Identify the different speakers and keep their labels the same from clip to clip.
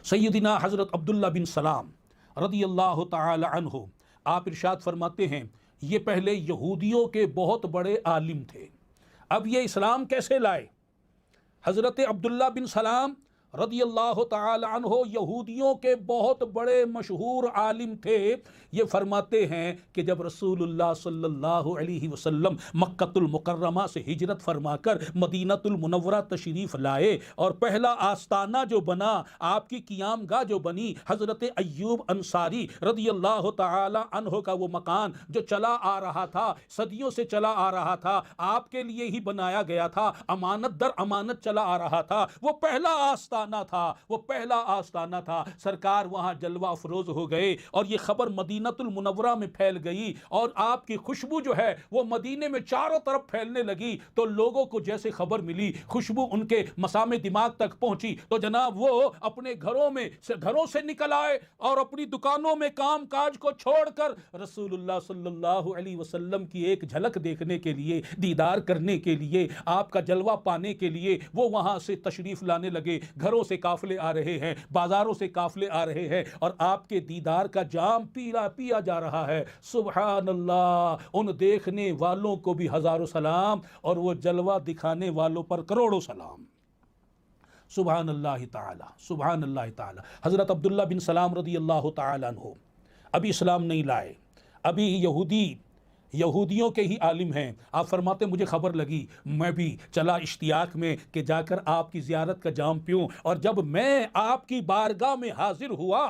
Speaker 1: سیدنا حضرت عبداللہ بن سلام رضی اللہ تعالی عنہ آپ ارشاد فرماتے ہیں یہ پہلے یہودیوں کے بہت بڑے عالم تھے، اب یہ اسلام کیسے لائے؟ حضرت عبداللہ بن سلام رضی اللہ تعالی عنہ یہودیوں کے بہت بڑے مشہور عالم تھے۔ یہ فرماتے ہیں کہ جب رسول اللہ صلی اللہ علیہ وسلم مکہ المکرمہ سے ہجرت فرما کر مدینہ المنورہ تشریف لائے اور پہلا آستانہ جو بنا، آپ کی قیام گاہ جو بنی، حضرت ایوب انصاری رضی اللہ تعالی عنہ کا وہ مکان جو چلا آ رہا تھا، صدیوں سے چلا آ رہا تھا، آپ کے لیے ہی بنایا گیا تھا، امانت در امانت چلا آ رہا تھا، وہ پہلا آستانہ تھا، وہ پہلا آستانہ تھا۔ سرکار وہاں جلوہ افروز ہو گئے اور یہ خبر مدینہ المنورہ میں پھیل گئی اور آپ کی خوشبو جو ہے وہ مدینے میں چاروں طرف پھیلنے لگی، تو لوگوں کو جیسے خبر ملی، خوشبو ان کے مسامع دماغ تک پہنچی، تو جناب وہ اپنے گھروں سے نکل آئے اور اپنی دکانوں میں کام کاج کو چھوڑ کر رسول اللہ صلی اللہ علیہ وسلم کی ایک جھلک دیکھنے کے لیے، دیدار کرنے کے لیے، آپ کا جلوہ پانے کے لیے وہ وہاں سے تشریف لانے لگے۔ گھروں سے قافلے آ رہے ہیں، بازاروں سے قافلے آ رہے ہیں اور آپ کے دیدار کا جام پیا جا رہا ہے۔ سبحان اللہ، ان دیکھنے والوں کو بھی ہزاروں سلام اور وہ جلوہ دکھانے والوں پر کروڑوں سلام۔ سبحان اللہ تعالی، سبحان اللہ تعالی۔ حضرت عبداللہ بن سلام رضی اللہ تعالی عنہ ابھی اسلام نہیں لائے، ابھی یہودیوں کے ہی عالم ہیں۔ آپ فرماتے مجھے خبر لگی، میں بھی چلا اشتیاق میں کہ جا کر آپ کی زیارت کا جام پیوں، اور جب میں آپ کی بارگاہ میں حاضر ہوا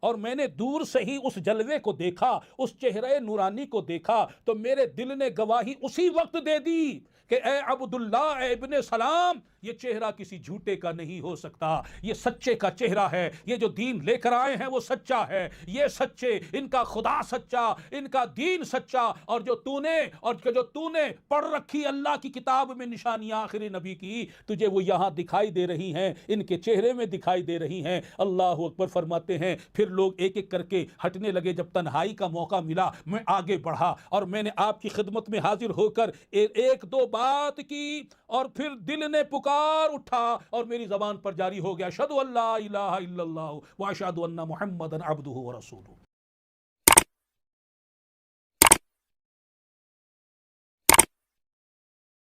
Speaker 1: اور میں نے دور سے ہی اس جلوے کو دیکھا، اس چہرے نورانی کو دیکھا، تو میرے دل نے گواہی اسی وقت دے دی کہ اے عبداللہ، اے ابن سلام، یہ چہرہ کسی جھوٹے کا نہیں ہو سکتا، یہ سچے کا چہرہ ہے، یہ جو دین لے کر آئے ہیں وہ سچا ہے، یہ سچے، ان کا خدا سچا، ان کا دین سچا، اور جو تو نے پڑھ رکھی اللہ کی کتاب میں نشانیاں آخری نبی کی، تجھے وہ یہاں دکھائی دے رہی ہیں، ان کے چہرے میں دکھائی دے رہی ہیں۔ اللہ اکبر فرماتے ہیں پھر لوگ ایک ایک کر کے ہٹنے لگے۔ جب تنہائی کا موقع ملا میں آگے بڑھا اور میں نے آپ کی خدمت میں حاضر ہو کر ایک دو بات کی، اور پھر دل نے پکار اٹھا اور میری زبان پر جاری ہو گیا، اشہدو ان لا الہ الا اللہ واشہدو ان محمدا عبدہ ورسولہ۔